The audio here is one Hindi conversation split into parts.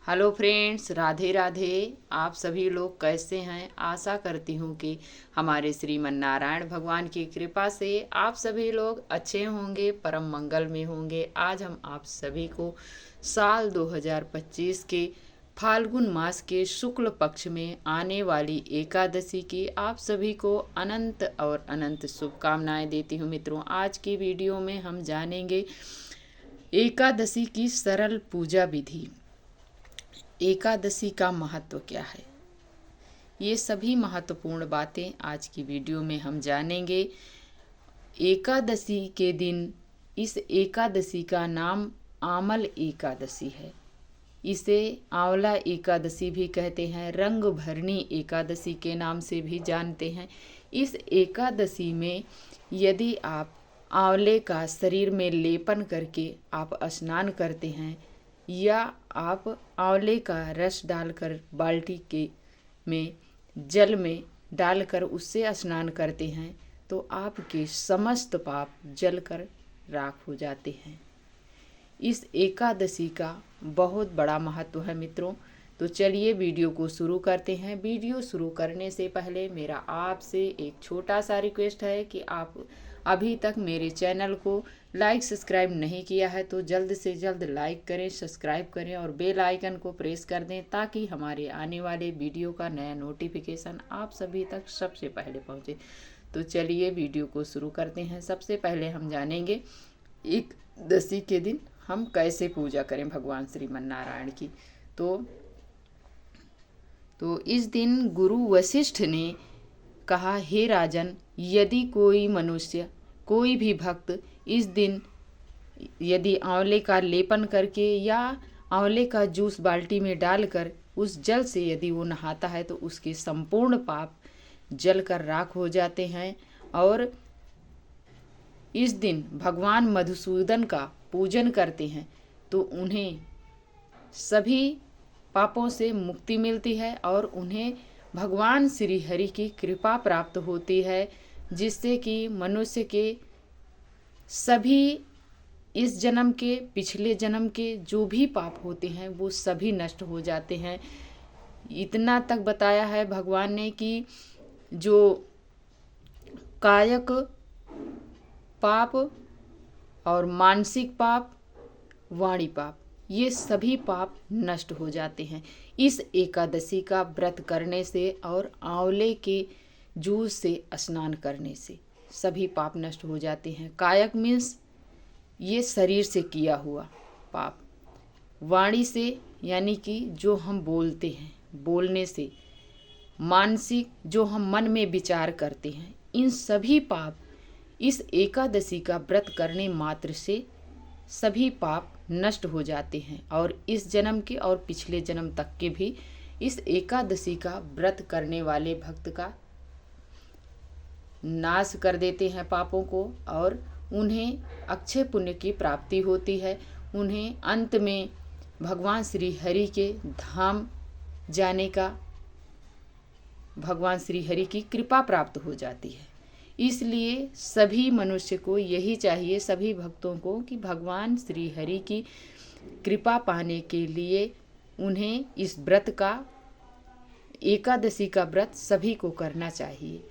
Hello friends, Radhe Radhe. आप सभी लोग कैसे हैं? आशा करती हूँ कि हमारे श्रीमन नारायण भगवान की कृपा से आप सभी लोग अच्छे होंगे, परम मंगल में होंगे। आज हम आप सभी को साल 2025 के फाल्गुन मास के शुक्ल पक्ष में आने वाली एकादशी की आप सभी को अनंत और अनंत शुभकामनाएं देती हूँ। मित्रों, आज की वीडियो में हम जानेंगे एकादशी की सरल पूजा विधि। एकादशी का महत्व क्या है, ये सभी महत्वपूर्ण बातें आज की वीडियो में हम जानेंगे। एकादशी के दिन इस एकादशी का नाम आमल एकादशी है। इसे आंवला एकादशी भी कहते हैं, रंग भरनी एकादशी के नाम से भी जानते हैं। इस एकादशी में यदि आप आंवले का शरीर में लेपन करके आप स्नान करते हैं या आप आंवले का रस डालकर बाल्टी के में जल में डालकर उससे स्नान करते हैं तो आपके समस्त पाप जलकर राख हो जाते हैं। इस एकादशी का बहुत बड़ा महत्व है मित्रों। तो चलिए वीडियो को शुरू करते हैं। वीडियो शुरू करने से पहले मेरा आपसे एक छोटा सा रिक्वेस्ट है कि आप अभी तक मेरे चैनल को लाइक सब्सक्राइब नहीं किया है तो जल्द से जल्द लाइक करें, सब्सक्राइब करें और बेल आइकन को प्रेस कर दें ताकि हमारे आने वाले वीडियो का नया नोटिफिकेशन आप सभी तक सबसे पहले पहुंचे। तो चलिए वीडियो को शुरू करते हैं। सबसे पहले हम जानेंगे एकादशी के दिन हम कैसे पूजा करें भगवान श्रीमन नारायण की। तो इस दिन गुरु वशिष्ठ ने कहा, हे राजन, यदि कोई मनुष्य, कोई भी भक्त इस दिन यदि आंवले का लेपन करके या आंवले का जूस बाल्टी में डालकर उस जल से यदि वो नहाता है तो उसके संपूर्ण पाप जल कर राख हो जाते हैं। और इस दिन भगवान मधुसूदन का पूजन करते हैं तो उन्हें सभी पापों से मुक्ति मिलती है और उन्हें भगवान श्री हरि की कृपा प्राप्त होती है, जिससे कि मनुष्य के सभी इस जन्म के, पिछले जन्म के जो भी पाप होते हैं वो सभी नष्ट हो जाते हैं। इतना तक बताया है भगवान ने कि जो कायक पाप और मानसिक पाप, वाणी पाप, ये सभी पाप नष्ट हो जाते हैं इस एकादशी का व्रत करने से और आंवले के जूस से स्नान करने से सभी पाप नष्ट हो जाते हैं। कायक मीन्स ये शरीर से किया हुआ पाप, वाणी से यानी कि जो हम बोलते हैं, बोलने से, मानसिक जो हम मन में विचार करते हैं, इन सभी पाप इस एकादशी का व्रत करने मात्र से सभी पाप नष्ट हो जाते हैं और इस जन्म के और पिछले जन्म तक के भी इस एकादशी का व्रत करने वाले भक्त का नाश कर देते हैं पापों को और उन्हें अक्षय पुण्य की प्राप्ति होती है। उन्हें अंत में भगवान श्री हरि के धाम जाने का, भगवान श्री हरि की कृपा प्राप्त हो जाती है। इसलिए सभी मनुष्य को यही चाहिए, सभी भक्तों को, कि भगवान श्री हरि की कृपा पाने के लिए उन्हें इस व्रत का, एकादशी का व्रत सभी को करना चाहिए।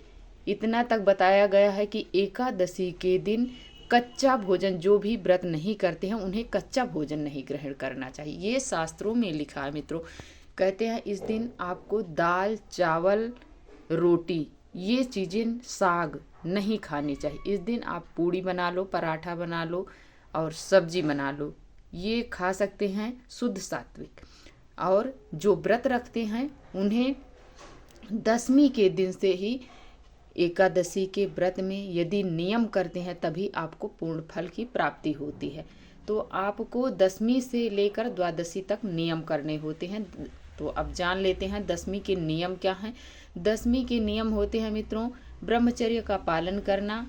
इतना तक बताया गया है कि एकादशी के दिन कच्चा भोजन, जो भी व्रत नहीं करते हैं उन्हें कच्चा भोजन नहीं ग्रहण करना चाहिए। ये शास्त्रों में लिखा है मित्रों। कहते हैं इस दिन आपको दाल, चावल, रोटी, ये चीज़ें, साग नहीं खानी चाहिए। इस दिन आप पूड़ी बना लो, पराठा बना लो और सब्जी बना लो, ये खा सकते हैं शुद्ध सात्विक। और जो व्रत रखते हैं उन्हें दशमी के दिन से ही एकादशी के व्रत में यदि नियम करते हैं तभी आपको पूर्ण फल की प्राप्ति होती है। तो आपको दशमी से लेकर द्वादशी तक नियम करने होते हैं। तो अब जान लेते हैं दशमी के नियम क्या हैं। दशमी के नियम होते हैं मित्रों, ब्रह्मचर्य का पालन करना,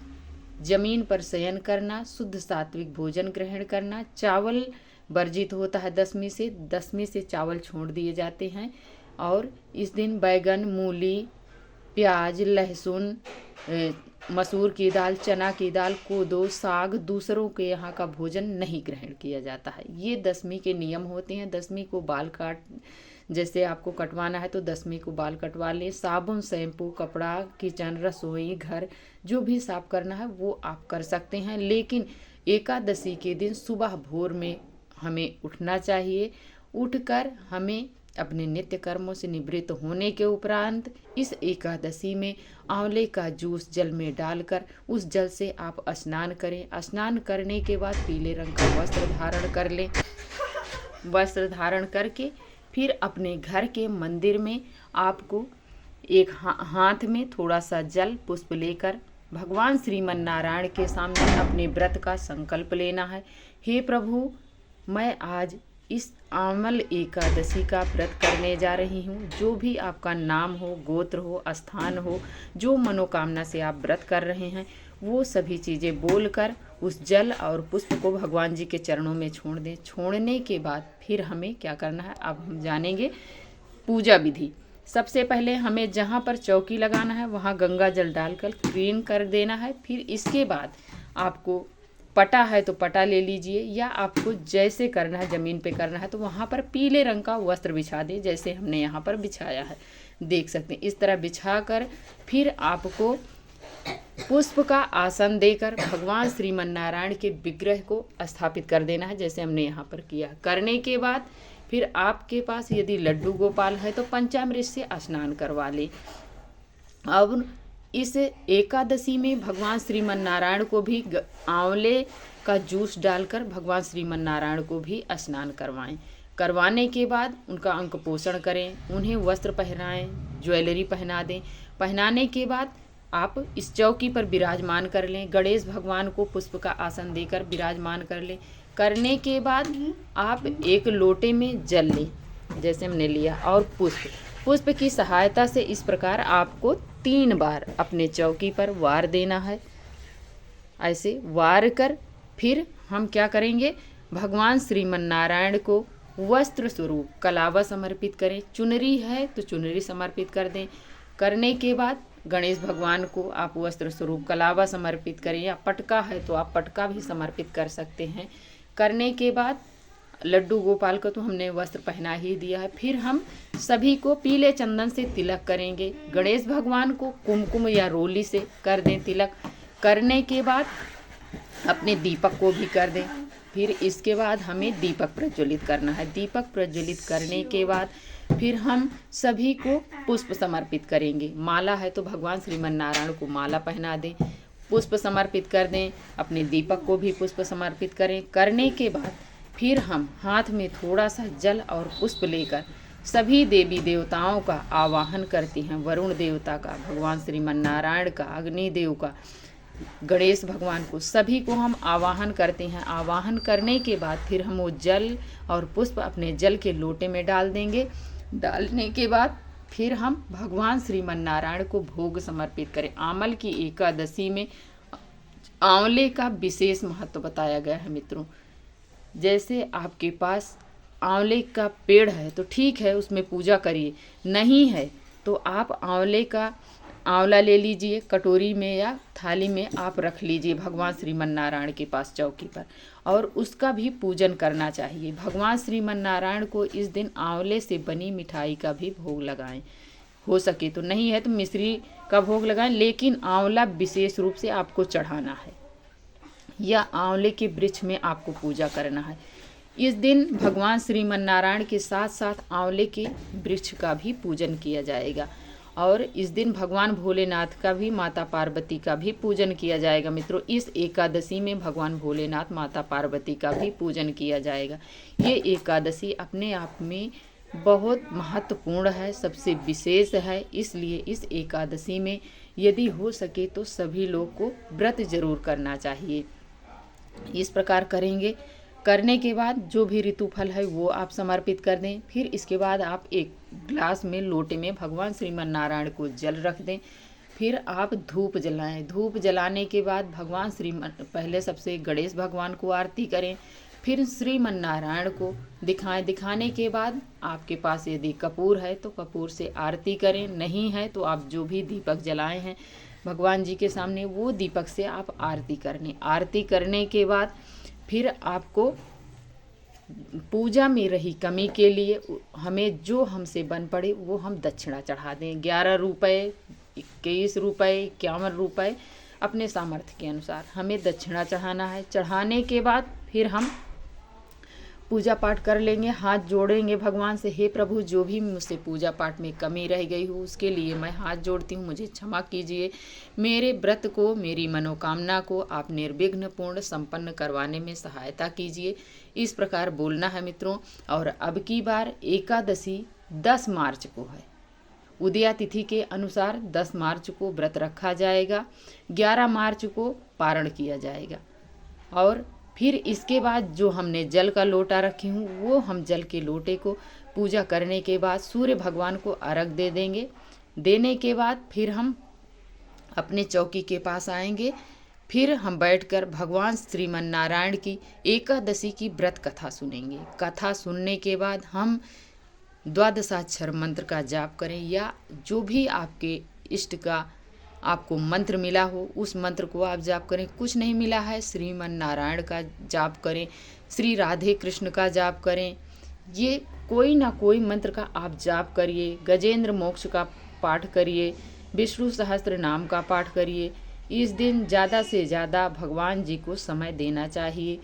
जमीन पर शयन करना, शुद्ध सात्विक भोजन ग्रहण करना, चावल वर्जित होता है दशमी से चावल छोड़ दिए जाते हैं। और इस दिन बैगन, मूली, प्याज, लहसुन, मसूर की दाल, चना की दाल, कोदो, साग, दूसरों के यहाँ का भोजन नहीं ग्रहण किया जाता है। ये दशमी के नियम होते हैं। दशमी को बाल काट जैसे आपको कटवाना है तो दशमी को बाल कटवा लें। साबुन, शैम्पू, कपड़ा, किचन, रसोई घर जो भी साफ करना है वो आप कर सकते हैं। लेकिन एकादशी के दिन सुबह भोर में हमें उठना चाहिए। उठकर हमें अपने नित्य कर्मों से निवृत्त होने के उपरांत इस एकादशी में आंवले का जूस जल में डालकर उस जल से आप स्नान करें। स्नान करने के बाद पीले रंग का वस्त्र धारण कर लें। वस्त्र धारण करके फिर अपने घर के मंदिर में आपको एक हाथ में थोड़ा सा जल पुष्प लेकर भगवान श्रीमन नारायण के सामने अपने व्रत का संकल्प लेना है। हे प्रभु, मैं आज इस आमल एकादशी का व्रत करने जा रही हूँ। जो भी आपका नाम हो, गोत्र हो, स्थान हो, जो मनोकामना से आप व्रत कर रहे हैं वो सभी चीज़ें बोलकर उस जल और पुष्प को भगवान जी के चरणों में छोड़ दें। छोड़ने के बाद फिर हमें क्या करना है, अब हम जानेंगे पूजा विधि। सबसे पहले हमें जहाँ पर चौकी लगाना है वहाँ गंगा जल डालकर क्लीन कर देना है। फिर इसके बाद आपको पटा है तो पटा ले लीजिए, या आपको जैसे करना है, ज़मीन पे करना है तो वहाँ पर पीले रंग का वस्त्र बिछा दें, जैसे हमने यहाँ पर बिछाया है, देख सकते हैं। इस तरह बिछा कर फिर आपको पुष्प का आसन देकर भगवान श्रीमन नारायण के विग्रह को स्थापित कर देना है, जैसे हमने यहाँ पर किया। करने के बाद फिर आपके पास यदि लड्डू गोपाल है तो पंचामृत से स्नान करवा लें। अब इस एकादशी में भगवान श्रीमन नारायण को भी आंवले का जूस डालकर भगवान श्रीमन नारायण को भी स्नान करवाएं। करवाने के बाद उनका अंक पोषण करें, उन्हें वस्त्र पहनाएं, ज्वेलरी पहना दें। पहनाने के बाद आप इस चौकी पर विराजमान कर लें। गणेश भगवान को पुष्प का आसन देकर विराजमान कर लें। करने के बाद आप एक लोटे में जल लें, जैसे हमने लिया, और पुष्प की सहायता से इस प्रकार आपको 3 बार अपने चौकी पर वार देना है। ऐसे वार कर फिर हम क्या करेंगे, भगवान श्रीमन नारायण को वस्त्र स्वरूप कलावा समर्पित करें। चुनरी है तो चुनरी समर्पित कर दें। करने के बाद गणेश भगवान को आप वस्त्र स्वरूप कलावा समर्पित करें, या पटका है तो आप पटका भी समर्पित कर सकते हैं। करने के बाद लड्डू गोपाल को तो हमने वस्त्र पहना ही दिया है। फिर हम सभी को पीले चंदन से तिलक करेंगे। गणेश भगवान को कुमकुम या रोली से कर दें तिलक। करने के बाद अपने दीपक को भी कर दें। फिर इसके बाद हमें दीपक प्रज्वलित करना है। दीपक प्रज्वलित करने के बाद फिर हम सभी को पुष्प समर्पित करेंगे। माला है तो भगवान श्रीमन नारायण को माला पहना दें, पुष्प समर्पित कर दें। अपने दीपक को भी पुष्प समर्पित करें। करने के बाद फिर हम हाथ में थोड़ा सा जल और पुष्प लेकर सभी देवी देवताओं का आवाहन करते हैं। वरुण देवता का, भगवान श्रीमन नारायण का, अग्निदेव का, गणेश भगवान को, सभी को हम आवाहन करते हैं। आवाहन करने के बाद फिर हम वो जल और पुष्प अपने जल के लोटे में डाल देंगे। डालने के बाद फिर हम भगवान श्रीमन नारायण को भोग समर्पित करें। आमल की एकादशी में आंवले का विशेष महत्व बताया गया है मित्रों। जैसे आपके पास आंवले का पेड़ है तो ठीक है, उसमें पूजा करिए। नहीं है तो आप आंवला ले लीजिए, कटोरी में या थाली में आप रख लीजिए भगवान श्रीमन नारायण के पास चौकी पर, और उसका भी पूजन करना चाहिए। भगवान श्रीमन नारायण को इस दिन आंवले से बनी मिठाई का भी भोग लगाएं। हो सके तो, नहीं है तो मिश्री का भोग लगाएं, लेकिन आंवला विशेष रूप से आपको चढ़ाना है, या आंवले के वृक्ष में आपको पूजा करना है। इस दिन भगवान श्रीमन नारायण के साथ साथ आंवले के वृक्ष का भी पूजन किया जाएगा। और इस दिन भगवान भोलेनाथ का भी, माता पार्वती का भी पूजन किया जाएगा मित्रों। इस एकादशी में भगवान भोलेनाथ, माता पार्वती का भी पूजन किया जाएगा। ये एकादशी अपने आप में बहुत महत्वपूर्ण है, सबसे विशेष है। इसलिए इस एकादशी में यदि हो सके तो सभी लोग को व्रत जरूर करना चाहिए। इस प्रकार करेंगे। करने के बाद जो भी ऋतुफल है वो आप समर्पित कर दें। फिर इसके बाद आप एक ग्लास में, लोटे में भगवान श्रीमन नारायण को जल रख दें। फिर आप धूप जलाएं। धूप जलाने के बाद भगवान श्रीमन, पहले सबसे गणेश भगवान को आरती करें। फिर श्रीमन नारायण को दिखाएं। दिखाने के बाद आपके पास यदि कपूर है तो कपूर से आरती करें, नहीं है तो आप जो भी दीपक जलाए हैं भगवान जी के सामने वो दीपक से आप आरती करने। आरती करने के बाद फिर आपको पूजा में रही कमी के लिए हमें जो हमसे बन पड़े वो हम दक्षिणा चढ़ा दें। 11 रुपये, 21 रुपये, 51 रुपये अपने सामर्थ्य के अनुसार हमें दक्षिणा चढ़ाना है। चढ़ाने के बाद फिर हम पूजा पाठ कर लेंगे, हाथ जोड़ेंगे भगवान से, हे प्रभु जो भी मुझसे पूजा पाठ में कमी रह गई हो उसके लिए मैं हाथ जोड़ती हूँ, मुझे क्षमा कीजिए। मेरे व्रत को, मेरी मनोकामना को आप निर्विघ्न पूर्ण संपन्न करवाने में सहायता कीजिए। इस प्रकार बोलना है मित्रों। और अब की बार एकादशी 10 मार्च को है। उदया तिथि के अनुसार 10 मार्च को व्रत रखा जाएगा, 11 मार्च को पारण किया जाएगा। और फिर इसके बाद जो हमने जल का लोटा रखी हूँ वो हम जल के लोटे को पूजा करने के बाद सूर्य भगवान को अर्घ दे देंगे। देने के बाद फिर हम अपने चौकी के पास आएंगे। फिर हम बैठकर भगवान श्रीमन नारायण की एकादशी की व्रत कथा सुनेंगे। कथा सुनने के बाद हम द्वादशाक्षर मंत्र का जाप करें, या जो भी आपके इष्ट का आपको मंत्र मिला हो उस मंत्र को आप जाप करें। कुछ नहीं मिला है, श्रीमन नारायण का जाप करें, श्री राधे कृष्ण का जाप करें, ये कोई ना कोई मंत्र का आप जाप करिए। गजेंद्र मोक्ष का पाठ करिए, विष्णु सहस्त्र नाम का पाठ करिए। इस दिन ज़्यादा से ज़्यादा भगवान जी को समय देना चाहिए।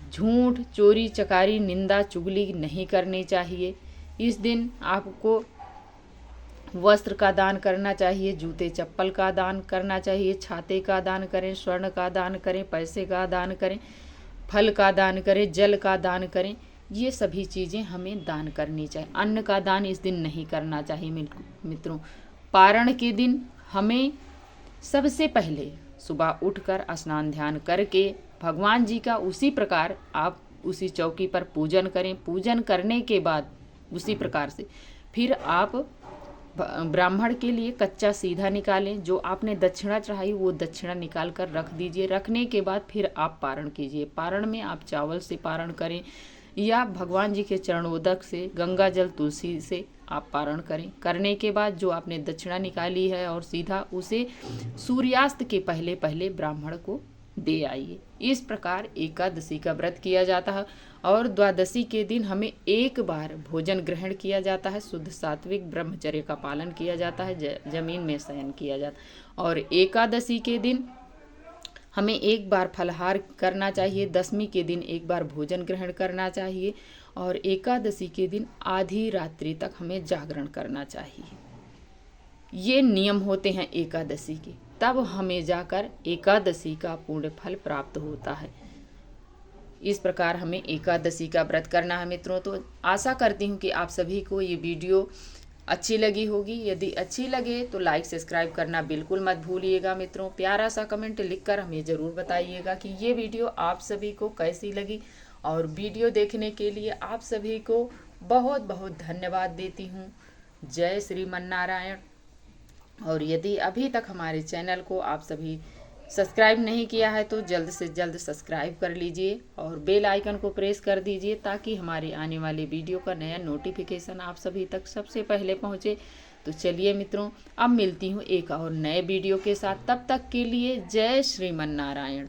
झूठ, चोरी, चकारी, निंदा, चुगली नहीं करनी चाहिए। इस दिन आपको वस्त्र का दान करना चाहिए, जूते चप्पल का दान करना चाहिए, छाते का दान करें, स्वर्ण का दान करें, पैसे का दान करें, फल का दान करें, जल का दान करें। ये सभी चीज़ें हमें दान करनी चाहिए। अन्न का दान इस दिन नहीं करना चाहिए मित्रों। पारण के दिन हमें सबसे पहले सुबह उठकर स्नान ध्यान करके भगवान जी का उसी प्रकार आप उसी चौकी पर पूजन करें। पूजन करने के बाद उसी प्रकार से फिर आप ब्राह्मण के लिए कच्चा सीधा निकालें। जो आपने दक्षिणा चढ़ाई वो दक्षिणा निकाल कर रख दीजिए। रखने के बाद फिर आप पारण कीजिए। पारण में आप चावल से पारण करें या भगवान जी के चरणोदक से, गंगा जल, तुलसी से आप पारण करें। करने के बाद जो आपने दक्षिणा निकाली है और सीधा उसे सूर्यास्त के पहले पहले ब्राह्मण को दे आइए। इस प्रकार एकादशी का व्रत किया जाता है। और द्वादशी के दिन हमें एक बार भोजन ग्रहण किया जाता है। शुद्ध सात्विक ब्रह्मचर्य का पालन किया जाता है, जमीन में शयन किया जाता है। और एकादशी के दिन हमें एक बार फलाहार करना चाहिए। दशमी के दिन एक बार भोजन ग्रहण करना चाहिए। और एकादशी के दिन आधी रात्रि तक हमें जागरण करना चाहिए। ये नियम होते हैं एकादशी के, तब हमें जाकर एकादशी का पूर्ण फल प्राप्त होता है। इस प्रकार हमें एकादशी का व्रत करना है मित्रों। तो आशा करती हूँ कि आप सभी को ये वीडियो अच्छी लगी होगी। यदि अच्छी लगे तो लाइक सब्सक्राइब करना बिल्कुल मत भूलिएगा मित्रों। प्यारा सा कमेंट लिखकर हमें ज़रूर बताइएगा कि ये वीडियो आप सभी को कैसी लगी। और वीडियो देखने के लिए आप सभी को बहुत बहुत धन्यवाद देती हूँ। जय श्रीमन नारायण। और यदि अभी तक हमारे चैनल को आप सभी सब्सक्राइब नहीं किया है तो जल्द से जल्द सब्सक्राइब कर लीजिए और बेल आइकन को प्रेस कर दीजिए, ताकि हमारे आने वाले वीडियो का नया नोटिफिकेशन आप सभी तक सबसे पहले पहुंचे। तो चलिए मित्रों, अब मिलती हूँ एक और नए वीडियो के साथ। तब तक के लिए जय श्रीमन नारायण।